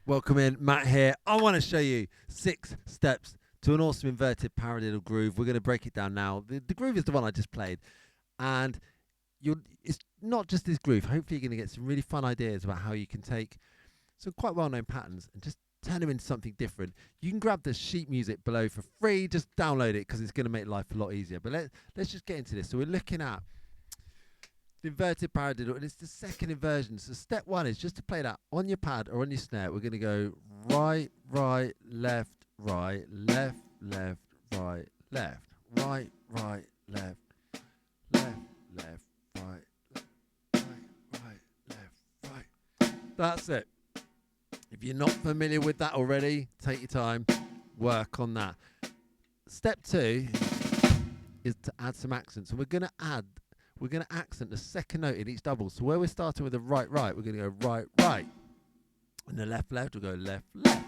Welcome in, Matt here. I want to show you 6 steps to an awesome inverted paradiddle groove. We're going to break it down now. The groove is the one I just played, and it's not just this groove. Hopefully you're going to get some really fun ideas about how you can take some quite well-known patterns and just turn them into something different. You can grab the sheet music below for free. Just download it because it's going to make life a lot easier. But let's just get into this. So we're looking at the inverted paradiddle, and it's the second inversion. So step 1 is just to play that on your pad or on your snare. We're going to go right, right, left, right, left, left, right, left, right, right, left, left, left, right, right, right, left, right. That's it. If you're not familiar with that already, take your time, work on that. Step 2 is to add some accents. So we're going to accent the second note in each double. So where we're starting with the right, right, we're going to go right, right. And the left, left, we'll go left, left.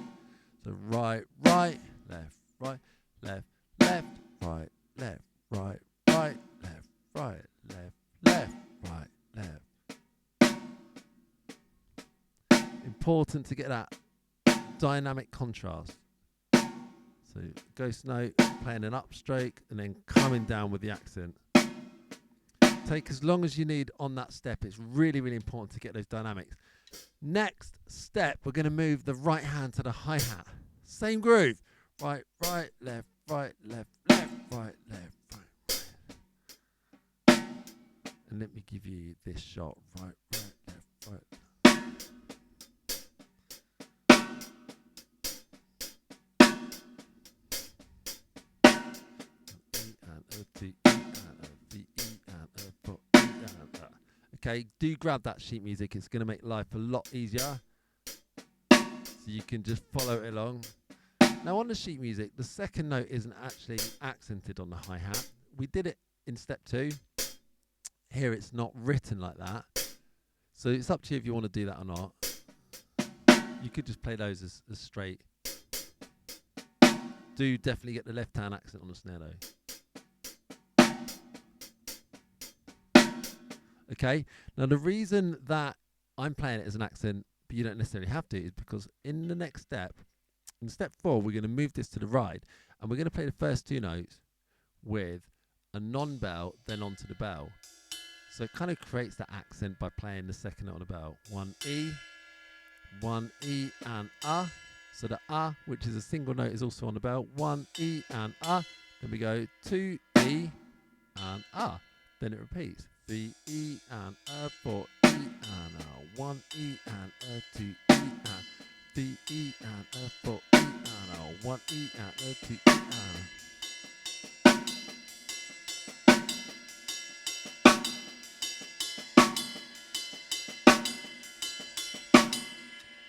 So right, right, left, right, left, left, right, left, right, right, left, right, left, left, right, left. Important to get that dynamic contrast. So ghost note, playing an upstroke, and then coming down with the accent. Take as long as you need on that step. It's really, really important to get those dynamics. Next step, we're going to move the right hand to the hi-hat. Same groove. Right, right, left, right, left, left, right, left, right, right. And let me give you this shot. Right, right, left, right. Okay, do grab that sheet music. It's going to make life a lot easier. So you can just follow it along. Now on the sheet music, the second note isn't actually accented on the hi-hat. We did it in step 2. Here it's not written like that. So it's up to you if you want to do that or not. You could just play those as straight. Do definitely get the left hand accent on the snare though. Okay, now the reason that I'm playing it as an accent, but you don't necessarily have to, is because in the next step, in step 4, we're going to move this to the right, and we're going to play the first 2 notes with a non-bell, then onto the bell. So it kind of creates that accent by playing the second note on the bell. 1 E, and ah. So the ah, which is a single note, is also on the bell. 1 E and ah. Then we go 2 E and ah. Then it repeats. 3 E and 4 E and 1 E and 2 E and 3 E and 4 E and 1 E and 2 E and.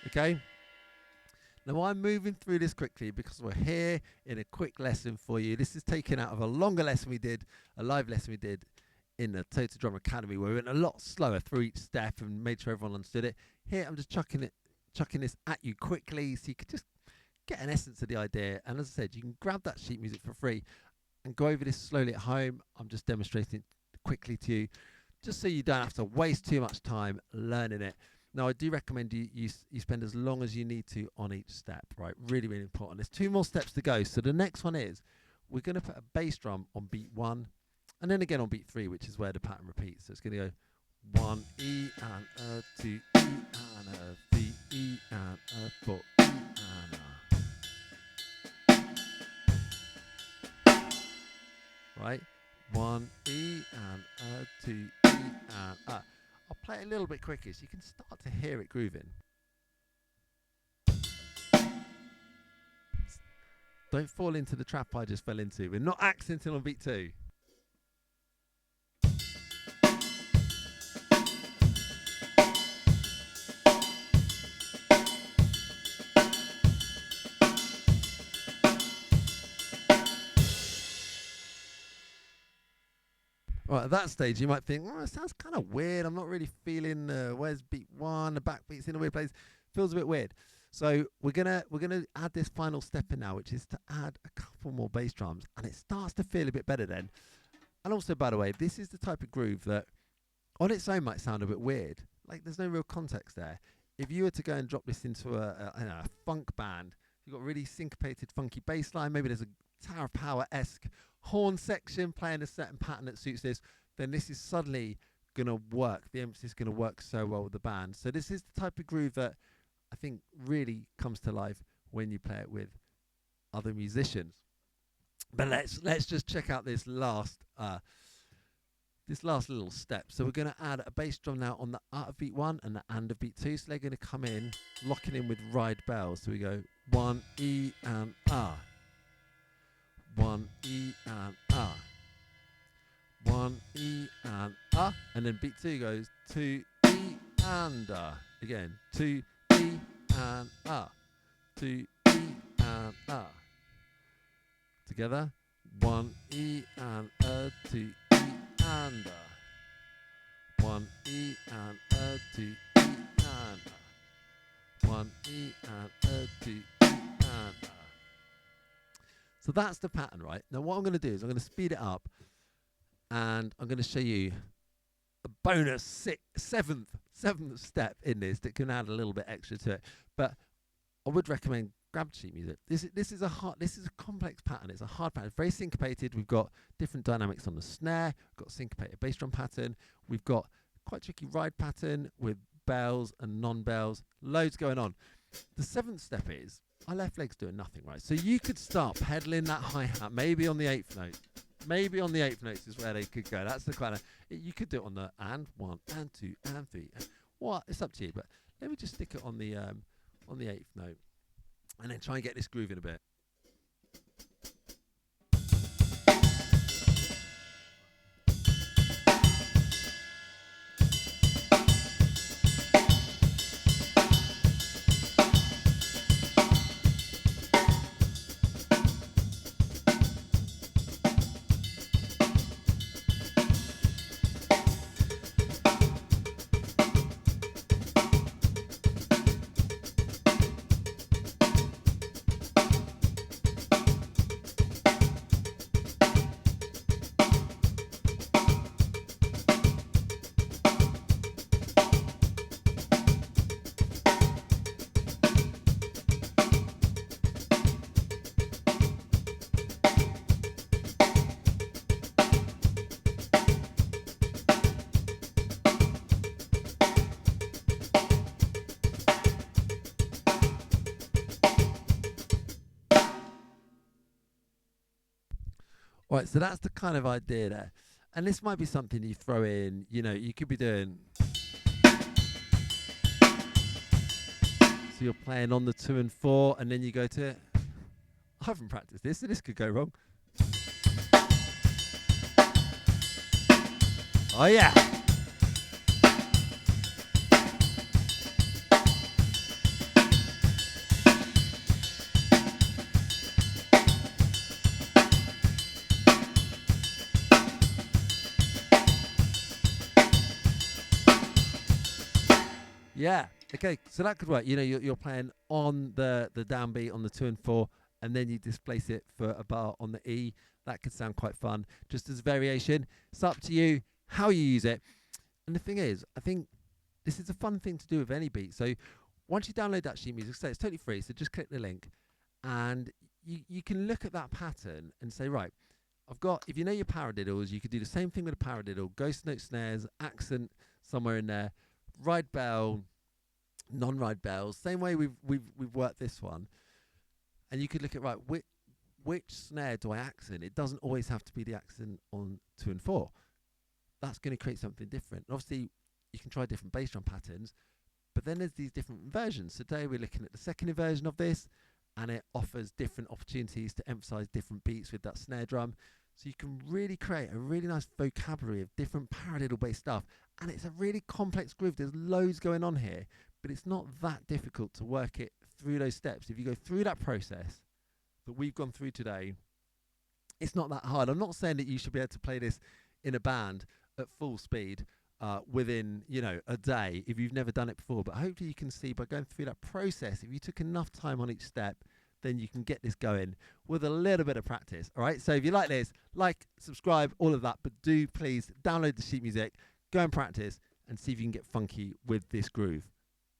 Okay. Now I'm moving through this quickly because we're here in a quick lesson for you. This is taken out of a longer lesson we did, a live lesson we did in the Total Drummer Academy, where we went a lot slower through each step and made sure everyone understood it. Here I'm just chucking this at you quickly so you can just get an essence of the idea. And as I said, you can grab that sheet music for free and go over this slowly at home. I'm just demonstrating it quickly to you, just so you don't have to waste too much time learning it. Now, I do recommend you spend as long as you need to on each step, right? Really, really important. There's 2 more steps to go. So the next one is we're going to put a bass drum on beat 1 and then again on beat 3, which is where the pattern repeats. So it's going to go 1 E and 2 E and 3 E and 4 E and right? 1 E and 2 E and I'll play it a little bit quicker so you can start to hear it grooving. Don't fall into the trap I just fell into. We're not accenting on beat 2. Right, at that stage you might think, it sounds kind of weird. I'm not really feeling where's beat 1, the backbeat's in a weird place. Feels a bit weird. So we're gonna add this final step in now, which is to add a couple more bass drums, and it starts to feel a bit better then. And also, by the way, this is the type of groove that on its own might sound a bit weird. Like there's no real context there. if you were to go and drop this into a funk band, you've got really syncopated, funky bass line. Maybe there's a Tower of Power-esque horn section playing a certain pattern that suits this. Then this is suddenly going to work. The emphasis is going to work so well with the band. So this is the type of groove that I think really comes to life when you play it with other musicians. But let's just check out this last little step. So we're going to add a bass drum now on the out of beat 1 and the and of beat 2. So they're going to come in, locking in with ride bells. So we go 1 E and R, 1 E and R, 1 E and R, and then beat 2 goes 2 E and R again, 2 E and R, 2 E and R. Together, 1 E and 2 E and 1 E and 2 E and 1 E and 2 E and. So that's the pattern, right? Now what I'm going to do is I'm going to speed it up, and I'm going to show you a bonus seventh step in this that can add a little bit extra to it. But I would recommend grab sheet music. This is a complex pattern. It's a hard pattern. It's very syncopated. We've got different dynamics on the snare. We've got syncopated bass drum pattern. We've got quite tricky ride pattern with bells and non-bells. Loads going on. The 7th step is our left leg's doing nothing, right? So you could start pedaling that hi-hat, maybe on the 8th note. Maybe on the 8th notes is where they could go. That's the kind of, you could do it on the and 1 and 2 and 3. What? It's up to you. But let me just stick it on the 8th note, and then try and get this groove in a bit. Right, so that's the kind of idea there. And this might be something you throw in, you could be doing. So you're playing on the 2 and 4, and then you go to, I haven't practiced this, so this could go wrong. Oh yeah. Yeah. Okay. So that could work. You're playing on the downbeat on the 2 and 4, and then you displace it for a bar on the E. That could sound quite fun. Just as variation. It's up to you how you use it. And the thing is, I think this is a fun thing to do with any beat. So once you download that sheet music, so it's totally free. So just click the link, and you can look at that pattern and say, right, if you know your paradiddles, you could do the same thing with a paradiddle. Ghost note snares, accent somewhere in there, ride bell, non-ride bells, same way we've worked this one. And you could look at, right, which snare do I accent? It doesn't always have to be the accent on 2 and 4. That's going to create something different. And obviously you can try different bass drum patterns, but then there's these different inversions. Today we're looking at the second inversion of this, and it offers different opportunities to emphasize different beats with that snare drum. So you can really create a really nice vocabulary of different paradiddle based stuff. And it's a really complex groove. There's loads going on here, but it's not that difficult to work it through those steps. If you go through that process that we've gone through today, it's not that hard. I'm not saying that you should be able to play this in a band at full speed within, a day if you've never done it before. But hopefully you can see by going through that process, if you took enough time on each step, then you can get this going with a little bit of practice. All right. So if you like this, subscribe, all of that, but do please download the sheet music, go and practice and see if you can get funky with this groove.